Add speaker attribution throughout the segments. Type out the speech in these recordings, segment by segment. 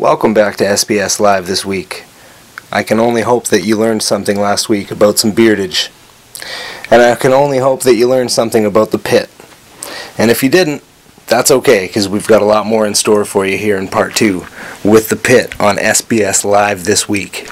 Speaker 1: Welcome back to SBS Live This week. I can only hope that you learned something last week about some beardage. And I can only hope that you learned something about the pit. And if you didn't, that's okay, because we've got a lot more in store for you here in part 2 with the pit on SBS Live This week.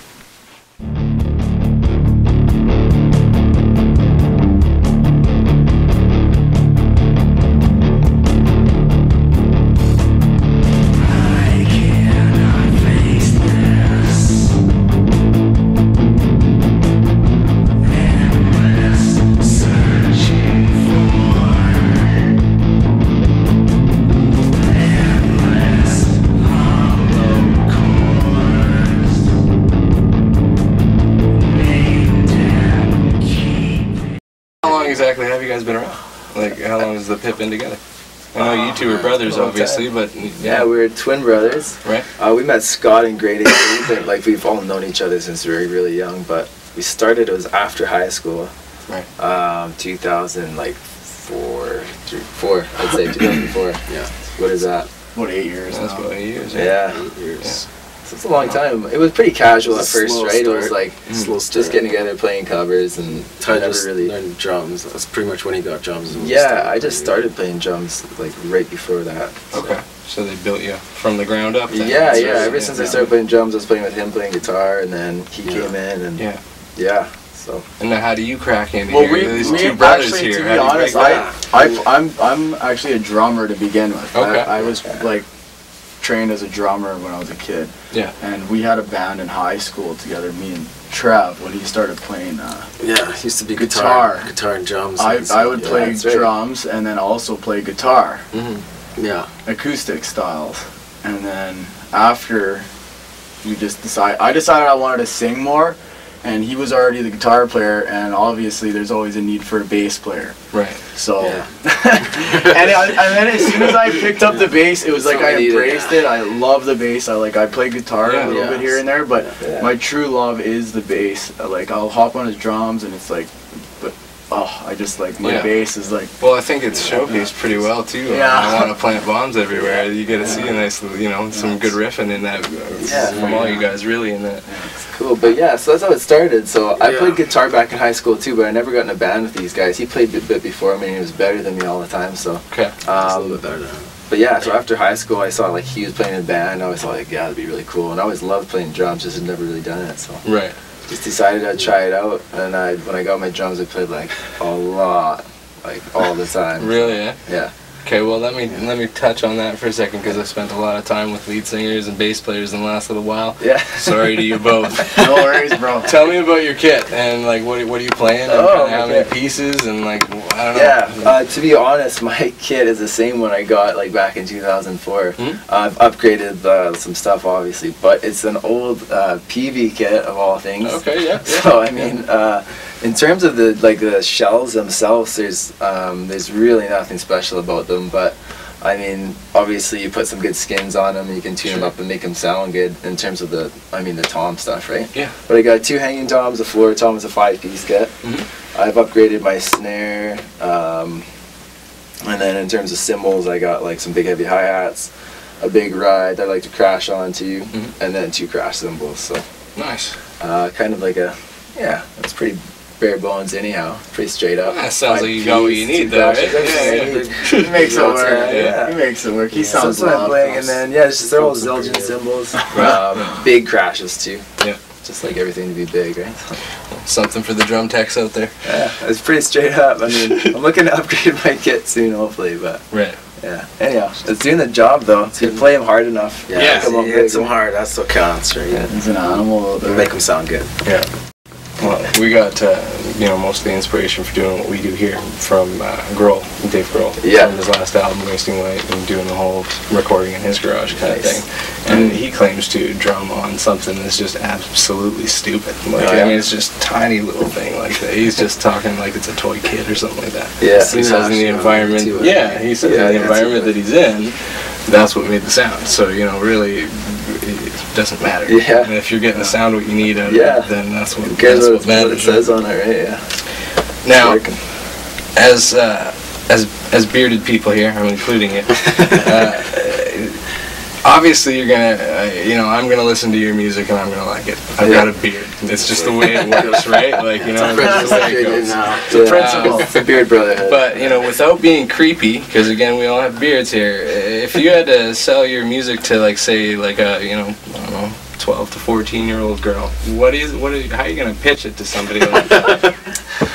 Speaker 1: Exactly, have you guys been around? Like, how long has the pit been together? I know you two are brothers, obviously, but
Speaker 2: yeah, we're twin brothers.
Speaker 1: Right.
Speaker 2: We met Scott in grade 8. Like, we've all known each other since we were really young, but we started, it was after high school.
Speaker 1: Right.
Speaker 2: 2004, I'd say 2004.
Speaker 3: Yeah.
Speaker 2: What is that?
Speaker 3: About 8 years.
Speaker 1: That's about 8 years.
Speaker 2: Yeah.
Speaker 3: 8 years.
Speaker 2: Yeah. So it's a long time. It was pretty casual at first, right?
Speaker 3: Start.
Speaker 2: It was like just getting together, playing covers, and
Speaker 3: Ty
Speaker 2: never
Speaker 3: just
Speaker 2: really
Speaker 3: learned drums. That's pretty much when he got drums.
Speaker 2: Yeah, I just started playing drums like right before that.
Speaker 1: Okay. So they built you from the ground up then?
Speaker 2: Yeah, yeah. Ever since I started playing drums, I was playing with him playing guitar, and then he came in, and yeah. So.
Speaker 1: And now, how do you crack into
Speaker 3: these
Speaker 1: two brothers
Speaker 3: actually,
Speaker 1: here?
Speaker 3: To be honest, I'm actually a drummer to begin with.
Speaker 1: Okay.
Speaker 3: I was like trained as a drummer when I was a kid.
Speaker 1: Yeah.
Speaker 3: And we had a band in high school together, me and Trev, when he started playing
Speaker 4: yeah, he used to be guitar and drums.
Speaker 3: I would play drums and then also play guitar.
Speaker 4: Mm-hmm. Yeah.
Speaker 3: Acoustic styles. And then after I decided I wanted to sing more, and he was already the guitar player, and obviously there's always a need for a bass player.
Speaker 1: Right.
Speaker 3: So, and then as soon as I picked up the bass, it was like I embraced it. I love the bass. I play guitar a little bit here and there, but my true love is the bass. Like, I'll hop on his drums, and it's like, I just like my bass is like.
Speaker 1: Well, I think it's showcased pretty well too.
Speaker 3: Yeah.
Speaker 1: I want to plant bombs everywhere. You get to see a nice, some good riffing in that from all you guys, really, in that.
Speaker 2: It's cool, but yeah, so that's how it started. So I played guitar back in high school too, but I never got in a band with these guys. He played a bit before me, and he was better than me all the time. So
Speaker 1: okay,
Speaker 4: a little bit better than him.
Speaker 2: But yeah, so after high school, I saw like he was playing in a band. I always thought like, yeah, that'd be really cool, and I always loved playing drums. Just had never really done it. So
Speaker 1: right.
Speaker 2: Just decided I'd try it out, and when I got my drums, I played like a lot, like all the time.
Speaker 1: Really? Yeah.
Speaker 2: Yeah.
Speaker 1: Okay, well let me touch on that for a second, because I've spent a lot of time with lead singers and bass players in the last little while.
Speaker 2: Yeah.
Speaker 1: Sorry to you both.
Speaker 3: No worries, bro.
Speaker 1: Tell me about your kit and like what are you playing and how many pieces and like I don't know.
Speaker 2: Yeah. To be honest, my kit is the same one I got like back in 2004. I've upgraded some stuff obviously, but it's an old PV kit of all things.
Speaker 1: Okay. Yeah.
Speaker 2: So I mean. In terms of the shells themselves, there's really nothing special about them, but I mean, obviously you put some good skins on them, and you can tune them up and make them sound good in terms of the tom stuff, right?
Speaker 1: Yeah.
Speaker 2: But I got 2 hanging toms, a floor tom, is a 5-piece kit. I've upgraded my snare, and then in terms of cymbals, I got like some big heavy hi-hats, a big ride I like to crash onto, and then 2 crash cymbals. So
Speaker 1: nice.
Speaker 2: Kind of like it's pretty bare bones anyhow, pretty straight up.
Speaker 1: That sounds like you got what you need though, right?
Speaker 3: He makes it work. He makes it work. He sounds
Speaker 2: what I'm playing, and then it's just they're all Zelgian cymbals. Big crashes too.
Speaker 1: Yeah.
Speaker 2: Just like everything to be big, right?
Speaker 1: Something for the drum techs out there.
Speaker 2: Yeah, it's pretty straight up. I mean, I'm looking to upgrade my kit soon, hopefully, but.
Speaker 1: Right.
Speaker 2: Yeah. Anyhow, it's doing the job though. So you play him hard enough.
Speaker 4: Yeah. Hit him hard. That's what counts, right?
Speaker 3: Yeah. He's an animal.
Speaker 4: Make him sound good.
Speaker 1: Yeah. Well, we got most of the inspiration for doing what we do here from Dave Grohl, from his last album, Wasting Light, and doing the whole recording in his garage kind of thing. And he claims to drum on something that's just absolutely stupid. I mean, it's just a tiny little thing like that. He's just talking like it's a toy kid or something like that.
Speaker 2: Yeah.
Speaker 1: He says in the environment. He says in the environment that he's in, that's what made the sound. So really. It doesn't matter.
Speaker 2: Yeah.
Speaker 1: And if you're getting the sound what you need out of it, then that's what matters.
Speaker 2: What it says on it, right? Yeah.
Speaker 1: Now, as bearded people here, I'm including it. obviously you're gonna, you know, I'm gonna listen to your music and I'm gonna like it. I've got a beard. It's just the way it works, right? Like, you know, it's
Speaker 3: a principle.
Speaker 2: It's a beard brotherhood.
Speaker 1: But, you know, without being creepy, because again, we all have beards here. If you had to sell your music to, like, say, like a, you know, I don't know, 12 to 14-year-old girl, how are you gonna pitch it to somebody like that?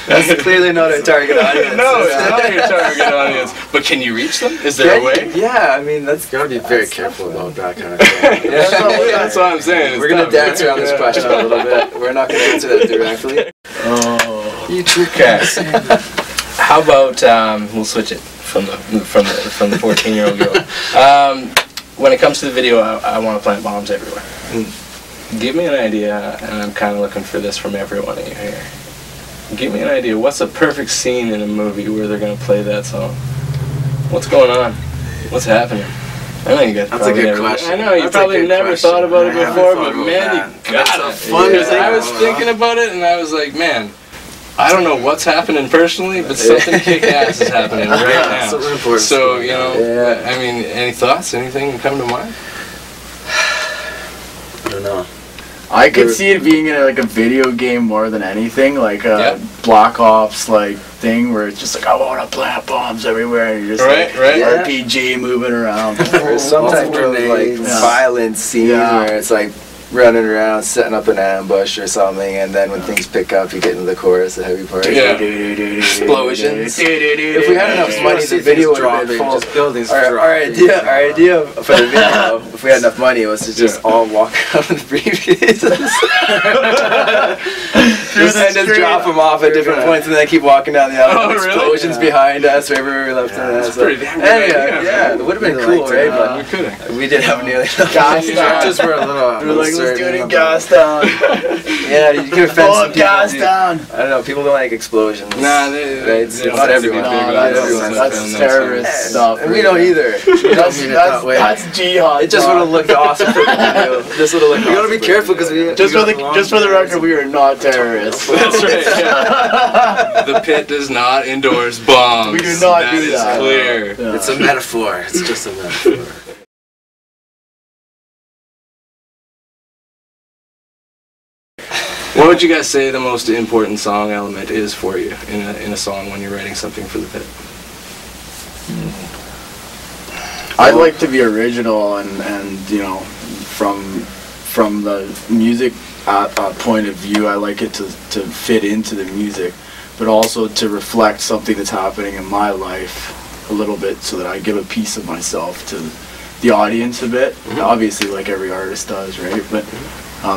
Speaker 2: That's clearly not our target audience.
Speaker 1: No, it's not your target audience. But can you reach them? Is there a way?
Speaker 2: Yeah, I mean, that's
Speaker 4: You gotta be very careful about that kind of thing.
Speaker 1: That's what I'm saying.
Speaker 2: We're gonna dance around this question a little bit. We're not gonna answer that directly.
Speaker 1: Oh,
Speaker 2: You trick
Speaker 1: okay. How about we'll switch it from the 14-year-old girl. When it comes to the video, I want to plant bombs everywhere. Give me an idea, and I'm kind of looking for this from everyone of you here. Give me an idea. What's a perfect scene in a movie where they're going to play that song? What's going on? What's happening? I know you guys.
Speaker 4: That's a good question.
Speaker 1: I know you probably never thought about it before, but man, you got it. Because I was thinking about it, and I was like, man, I don't know what's happening personally, but something kick-ass is happening right now.
Speaker 4: Something important.
Speaker 1: So, you know, I mean, any thoughts? Anything come to mind?
Speaker 4: I don't know.
Speaker 3: I could see it being in like a video game more than anything, like a Black Ops like thing where it's just like I want to plant bombs everywhere, and you're just like RPG moving around.
Speaker 2: Or some type of like violent scene where it's like running around, setting up an ambush or something, and then when things pick up, you get into the chorus, the heavy part. Explosions. If we had enough money, the video would have been full. Our idea for the video, if we had enough money, was to just all walk around with briefcases. And just drop them off at different points, and then keep walking down the aisle. Explosions behind us, wherever we left them.
Speaker 1: That's pretty damn good idea.
Speaker 2: Yeah, it would have been cool, right? But we did have nearly enough.
Speaker 3: Just for a little. Let's do it in Gastown.
Speaker 2: Yeah, you can offend some people.
Speaker 3: Gastown.
Speaker 2: I don't know, people don't like explosions.
Speaker 1: Nah,
Speaker 2: it's not everyone.
Speaker 3: That's terrorist stuff.
Speaker 2: And we don't either.
Speaker 3: That's jihad.
Speaker 2: It just would have looked awesome for the video. Just would have looked. You gotta be careful because
Speaker 3: just for the record, we are not terrorists.
Speaker 1: That's right. Yeah. The pit does not endorse bombs.
Speaker 3: We do not do that.
Speaker 1: That is clear.
Speaker 4: Yeah. It's a metaphor. It's just a metaphor.
Speaker 1: What would you guys say the most important song element is for you in a song when you're writing something for the pit?
Speaker 3: I'd like to be original and you know, from the music point of view, I like it to fit into the music, but also to reflect something that's happening in my life a little bit, so that I give a piece of myself to the audience a bit. Obviously, like every artist does, right? But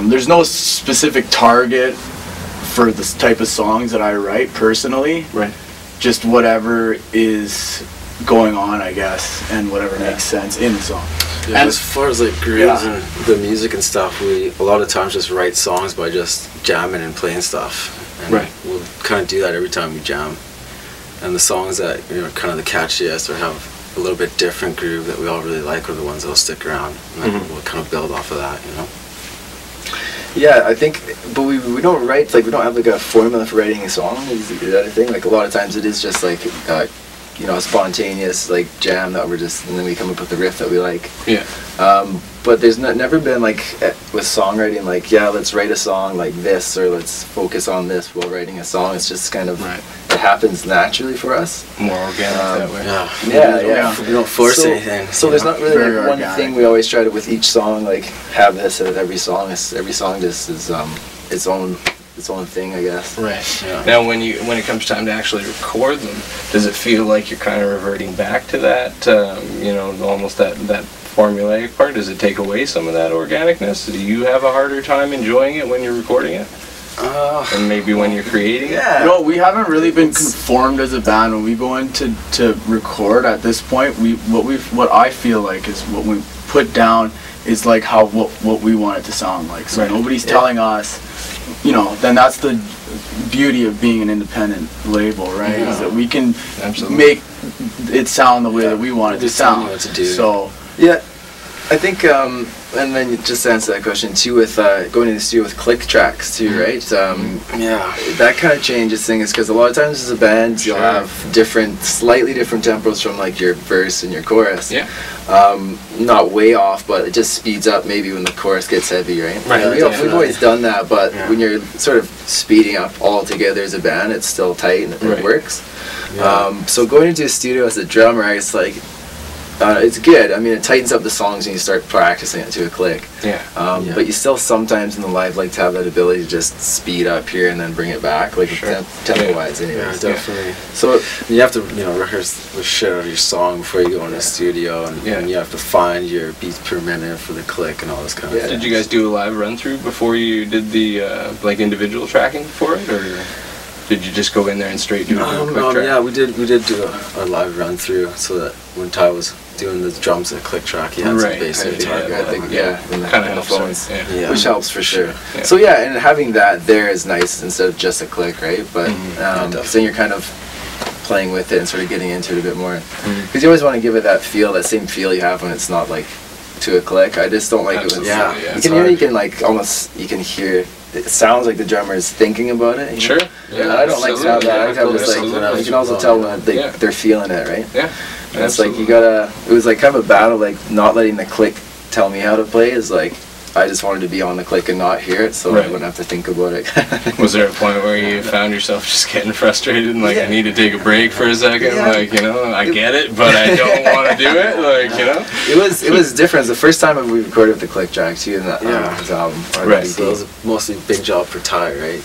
Speaker 3: there's no specific target for this type of songs that I write personally.
Speaker 1: Right.
Speaker 3: Just whatever is going on, I guess, and whatever makes sense in the song.
Speaker 4: Yeah, and as far as like grooves and the music and stuff, we a lot of times just write songs by just jamming and playing stuff. And we'll kind of do that every time we jam. And the songs that, you know, are kind of the catchiest or have a little bit different groove that we all really like are the ones that'll stick around. And then we'll kind of build off of that, you know.
Speaker 2: Yeah, I think, but we don't write, like, we don't have like a formula for writing a song, is that a thing? Like, a lot of times it is just like, you know, a spontaneous, like, jam that we're just, and then we come up with the riff that we like. Yeah. But there's never been, like, with songwriting, like, yeah, let's write a song like this, or let's focus on this while writing a song. It's just kind of, it happens naturally for us.
Speaker 1: More organic that way.
Speaker 2: Yeah.
Speaker 4: We don't force anything.
Speaker 2: So there's not really like one thing we always try to, with each song, like, have this at every song. Every song just is its own thing, I guess.
Speaker 1: Right. Yeah. Now, when it comes time to actually record them, does it feel like you're kind of reverting back to that, you know, almost that formulaic part? Does it take away some of that organicness? Do you have a harder time enjoying it when you're recording it? And maybe when you're creating it?
Speaker 3: No, we haven't really been conformed as a band. When we go in to record at this point, what I feel like is what we put down is like what we want it to sound like. So nobody's telling us, you know, then that's the beauty of being an independent label, right? Is that we can make it sound the way that we want it to sound.
Speaker 4: What to do.
Speaker 3: So
Speaker 2: I think, and then you just answer that question too with going in the studio with click tracks too, right? That kind of changes things because a lot of times as a band you'll have slightly different tempos from like your verse and your chorus. Yeah. Not way off, but it just speeds up maybe when the chorus gets heavy, right? Right. We've always done that, but when you're sort of speeding up all together as a band, it's still tight and it works. Yeah. So going into a studio as a drummer, it's like. It's good. I mean, it tightens up the songs when you start practicing it to a click. Yeah. But you still sometimes in the live like to have that ability to just speed up here and then bring it back, like tempo-wise, anyway.
Speaker 4: Yeah, definitely. So you have to, rehearse the shit out of your song before you go in the studio, and you have to find your beats per minute for the click and all this kind of stuff.
Speaker 1: Did you guys do a live run through before you did the like individual tracking for it, or? Did you just go in there and straight do a quick track?
Speaker 4: Yeah, we did do a live run through so that when Ty was doing the drums and click track, he had some bass and guitar.
Speaker 2: I think
Speaker 1: kind of helps,
Speaker 2: which helps for sure. So and having that there is nice instead of just a click, right? But then you're kind of playing with it and sort of getting into it a bit more because you always want to give it that same feel you have when it's not like to a click. I just don't like it when you can hear. It sounds like the drummer is thinking about it.
Speaker 1: Sure.
Speaker 2: Yeah, I don't like to have that. I have just like you can also tell when they're feeling it, right? Yeah. And it's like you gotta. It was like kind of a battle, like not letting the click tell me how to play is like. I just wanted to be on the click and not hear it, so I wouldn't have to think about it.
Speaker 1: Was there a point where you found yourself just getting frustrated and like, I need to take a break for a second? Like, I get it, but I don't want to do it. Like,
Speaker 2: It was different. It was the first time we recorded with the click track too, in that his album.
Speaker 4: Right. So it was mostly a big job for Ty, right?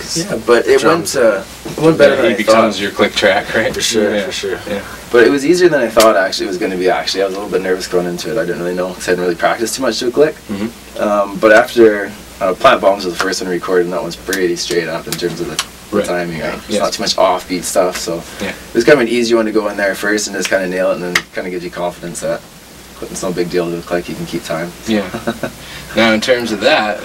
Speaker 2: But it went better than I thought.
Speaker 1: He becomes your click track, right?
Speaker 4: For sure. For sure.
Speaker 2: Yeah. But it was easier than I thought actually it was going to be. I was a little bit nervous going into it. I didn't really know because I hadn't really practiced too much to a click. But after Plant Bombs was the first one recorded, and that one's pretty straight up in terms of the timing, right? There's not too much offbeat stuff, so it was kind of an easy one to go in there first and just kind of nail it, and then kind of gives you confidence that it's no big deal to look like you can keep time.
Speaker 1: Yeah. Now, in terms of that,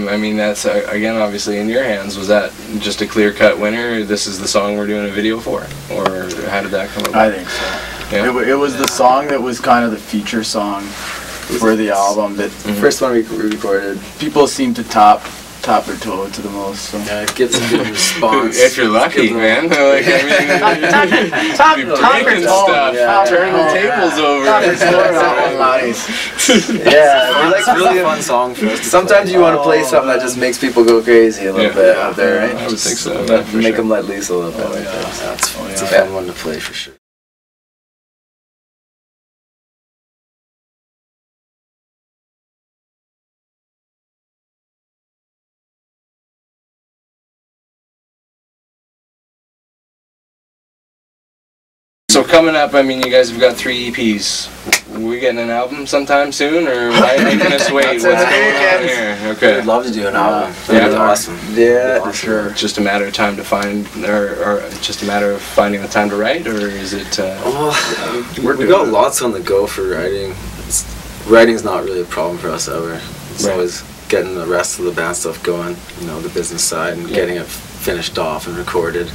Speaker 1: I mean, that's again obviously in your hands. Was that just a clear-cut winner? This is the song we're doing a video for, or how did that come about?
Speaker 3: I think so. Yeah. It was the song that was kind of the feature song for the album. That
Speaker 2: first one we recorded.
Speaker 3: People seem to top their toe to the most. So.
Speaker 4: Yeah, it gets a good response.
Speaker 1: If you're lucky, man. Like
Speaker 3: top breaking stuff.
Speaker 1: Turn the tables over.
Speaker 2: It's really a fun song for us. Sometimes you want to play something that just makes people go crazy a little bit out there, right?
Speaker 1: I would think so.
Speaker 2: Make them let loose a little bit.
Speaker 4: That's fun. It's a fun one to play for sure.
Speaker 1: So coming up, I mean, you guys have got 3 EPs. We getting an album sometime soon, or why are you making us wait? What's going on here? Okay.
Speaker 4: We'd love to do an album.
Speaker 1: That'd
Speaker 4: be awesome.
Speaker 2: Yeah, for sure.
Speaker 1: Just a matter of time to find, or just a matter of finding the time to write, or is it?
Speaker 4: We got lots on the go for writing. Writing's not really a problem for us ever. It's always getting the rest of the band stuff going, the business side, and getting it finished off and recorded.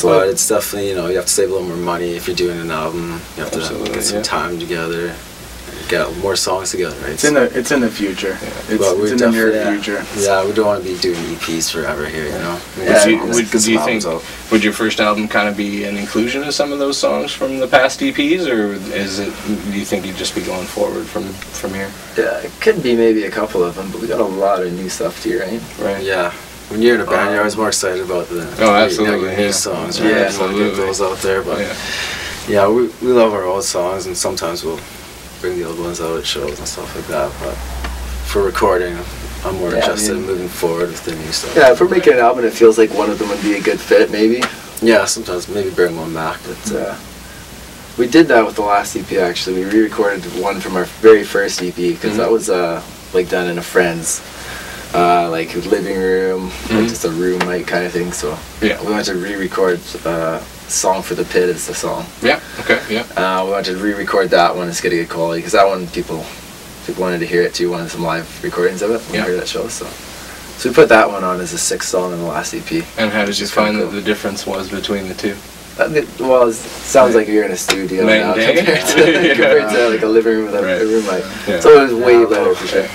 Speaker 4: But it's definitely, you have to save a little more money if you're doing an album. You have to get some time together, get more songs together, right?
Speaker 3: It's in the future. It's in the near future.
Speaker 4: Yeah, we don't want to be doing EPs forever here,
Speaker 1: Would your first album kind of be an inclusion of some of those songs from the past EPs, or do you think you'd just be going forward from here?
Speaker 2: Yeah, it could be maybe a couple of them, but we got a lot of new stuff too, right?
Speaker 1: Right.
Speaker 4: Yeah. When you're in a band, you're always more excited about the new songs, right?
Speaker 1: Absolutely.
Speaker 4: Get those out there, but we love our old songs, and sometimes we'll bring the old ones out at shows and stuff like that. But for recording, I'm more interested in moving forward with the new stuff.
Speaker 2: Yeah, if we're making an album, it feels like one of them would be a good fit, maybe.
Speaker 4: Yeah, sometimes maybe bring one back, but
Speaker 2: we did that with the last EP. Actually, we re-recorded one from our very first EP because that was like done in a friend's. Like living room, like just a room mic kind of thing. So we wanted to re-record "Song for the Pit" is the song.
Speaker 1: Yeah. Okay. Yeah.
Speaker 2: We wanted to re-record that one and get a good quality because that one people wanted to hear it too. Wanted some live recordings of it when we heard that show. So we put that one on as a 6th song in the last EP.
Speaker 1: And how did you find that the difference was between the two?
Speaker 2: Well, it sounds like you're in a studio now compared to like a living room with a room light. Yeah. So it was way better for sure.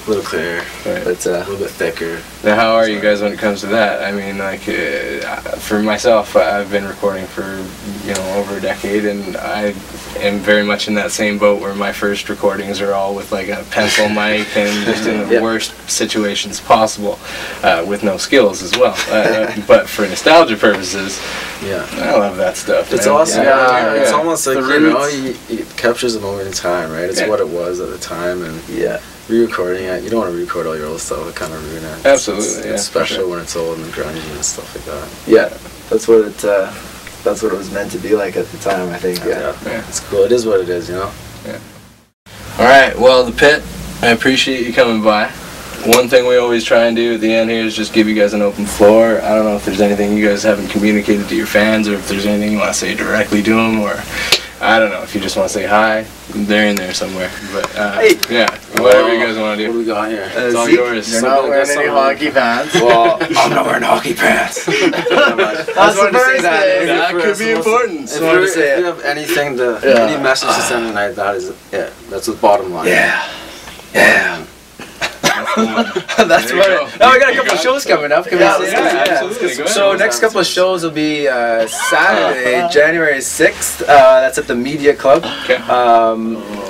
Speaker 4: A little clearer, but a little bit thicker.
Speaker 1: Now, how are you guys when it comes to that? I mean, like, for myself, I've been recording for, over a decade, and I am very much in that same boat where my first recordings are all with, like, a pencil mic and just in the worst situations possible, with no skills as well. But for nostalgia purposes, I love that stuff.
Speaker 4: It's awesome. Yeah. It's almost like, it captures a moment in time, right? It's what it was at the time, and re-recording it, you don't want to re-record all your old stuff, it kind of ruin it.
Speaker 1: Absolutely,
Speaker 4: it's special when it's old and grungy and stuff like that.
Speaker 2: Yeah, that's what it was meant to be like at the time, I think. Yeah.
Speaker 4: It's cool. It is what it is, Yeah.
Speaker 1: All right. Well, the Pit, I appreciate you coming by. One thing we always try and do at the end here is just give you guys an open floor. I don't know if there's anything you guys haven't communicated to your fans, or if there's anything you want to say directly to them, or I don't know if you just want to say hi. They're in there somewhere, but whatever you guys want to do.
Speaker 4: What do we got here?
Speaker 1: It's all yours.
Speaker 3: You're not wearing any hockey pants.
Speaker 2: Well, I'm not wearing hockey pants.
Speaker 3: That's the first thing.
Speaker 1: That could be important.
Speaker 4: If you have anything any message to send tonight, that's the bottom line.
Speaker 2: Yeah. That's what it. Oh, we got a couple of shows coming up. Can we say that?
Speaker 1: Absolutely.
Speaker 2: So next couple of shows will be Saturday, January 6th. That's at the Media Club.
Speaker 1: Okay.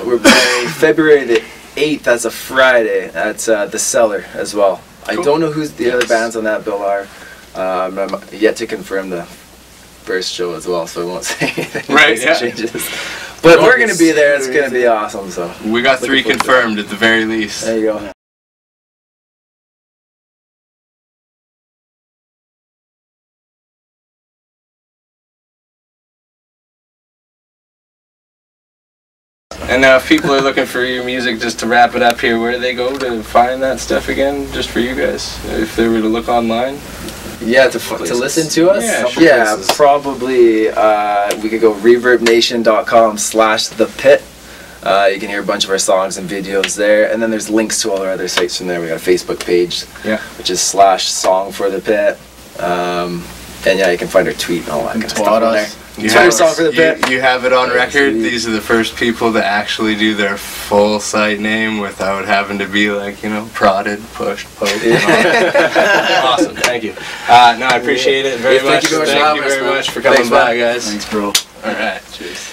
Speaker 2: We're playing February the 8th. That's a Friday. That's the Cellar as well. Cool. I don't know who the other bands on that bill are. I'm yet to confirm the first show as well, so I won't say anything.
Speaker 1: Right.
Speaker 2: Changes. But we're gonna be there. It's gonna be awesome. So
Speaker 1: we got 3 confirmed at the very least.
Speaker 2: There you go.
Speaker 1: And now if people are looking for your music, just to wrap it up here, where do they go to find that stuff again, just for you guys? If they were to look online?
Speaker 2: Yeah, to listen to us?
Speaker 1: Yeah, sure.
Speaker 2: Yeah, probably we could go reverbnation.com/thepit. You can hear a bunch of our songs and videos there, and then there's links to all our other sites from there. We got a Facebook page, which is /songforthepit. And you can find our tweet and all that kind of stuff on there.
Speaker 1: You have it on record. These are the first people to actually do their full site name without having to be like, prodded, pushed, poked. Awesome. Thank you. No, I appreciate it very much. Thank you very much for coming by, guys.
Speaker 3: Thanks, bro.
Speaker 1: All right. Cheers.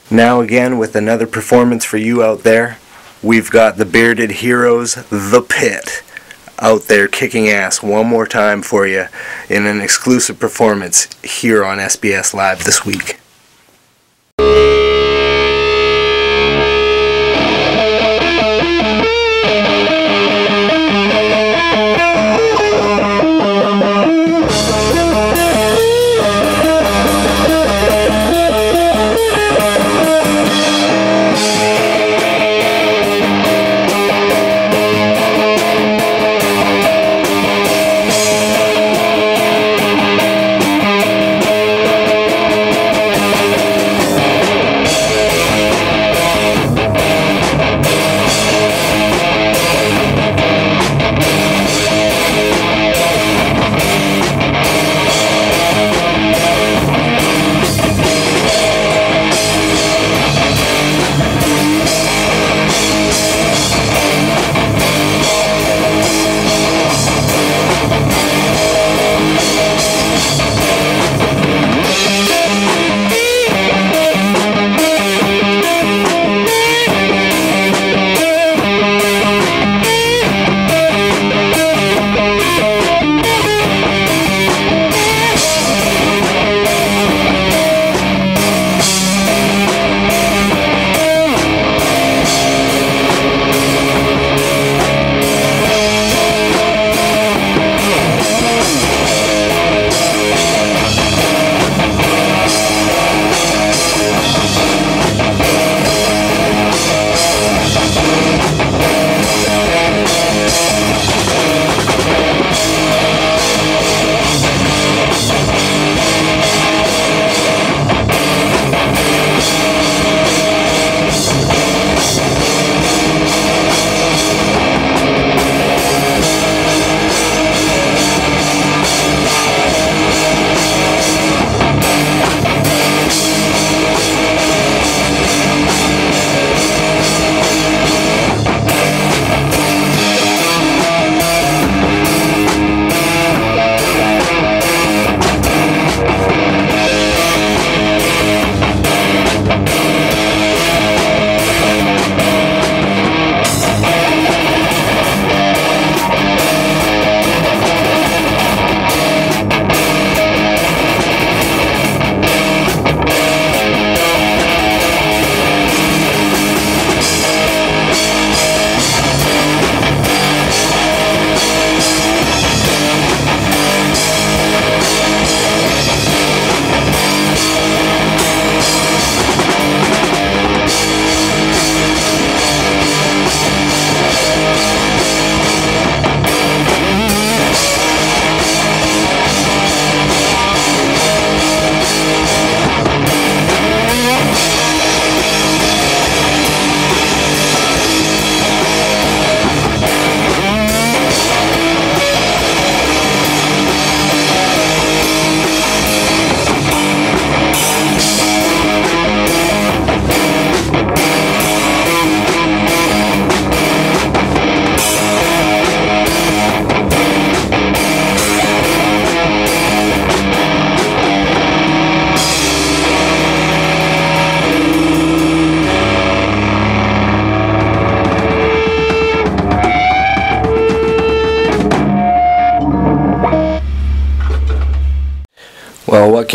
Speaker 1: Now again with another performance for you out there. We've got the Bearded Heroes, The Pit, out there kicking ass one more time for you in an exclusive performance here on SBS Live this week.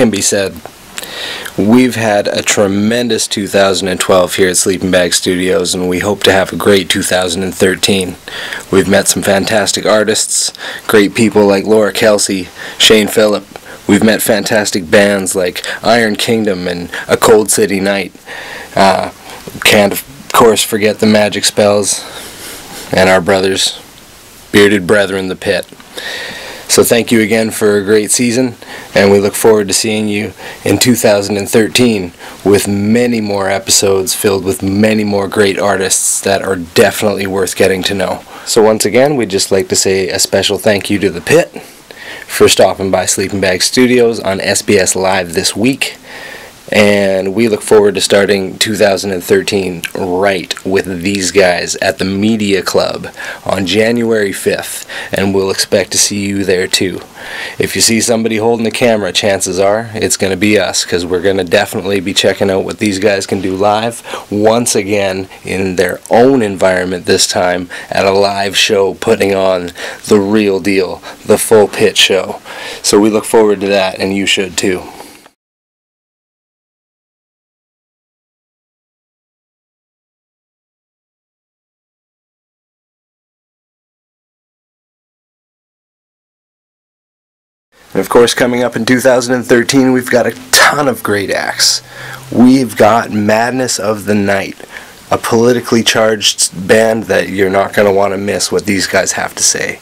Speaker 5: can be said. We've had a tremendous 2012 here at Sleeping Bag Studios, and we hope to have a great 2013. We've met some fantastic artists, great people like Laura Kelsey, Shane Phillip. We've met fantastic bands like Iron Kingdom and A Cold City Night. Can't, of course, forget the Magic Spells and our brothers, bearded brethren, the Pit. So thank you again for a great season, and we look forward to seeing you in 2013 with many more episodes filled with many more great artists that are definitely worth getting to know. So once again, we'd just like to say a special thank you to the Pit for stopping by Sleeping Bag Studios on SBS Live this week. And we look forward to starting 2013 right with these guys at the Media Club on January 5th, and we'll expect to see you there too. If you see somebody holding the camera, chances are it's going to be us, because we're going to definitely be checking out what these guys can do live, once again in their own environment this time, at a live show, putting on the real deal, the full Pit show. So we look forward to that, and you should too. And of course, coming up in 2013, we've got a ton of great acts. We've got Madness of the Night, a politically charged band that you're not going to want to miss what these guys have to say.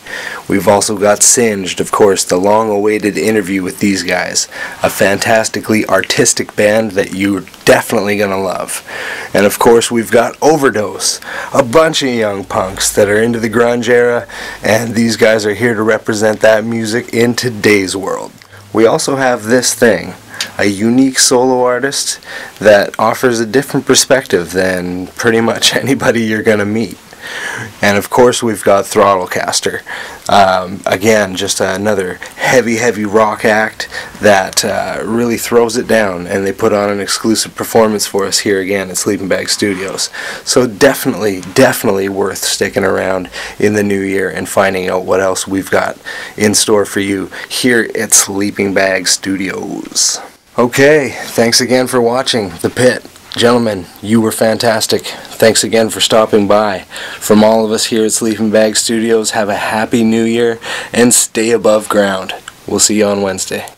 Speaker 5: We've also got Singed, of course, the long-awaited interview with these guys, a fantastically artistic band that you're definitely going to love. And of course, we've got Overdose, a bunch of young punks that are into the grunge era, and these guys are here to represent that music in today's world. We also have This Thing, a unique solo artist that offers a different perspective than pretty much anybody you're going to meet. And of course, we've got Throttlecaster. Again, just another heavy rock act that really throws it down, and they put on an exclusive performance for us here again at Sleeping Bag Studios. So definitely worth sticking around in the new year and finding out what else we've got in store for you here at Sleeping Bag Studios. Okay, thanks again for watching The Pit. Gentlemen, you were fantastic. Thanks again for stopping by. From all of us here at Sleeping Bag Studios, have a happy new year and stay above ground. We'll see you on Wednesday.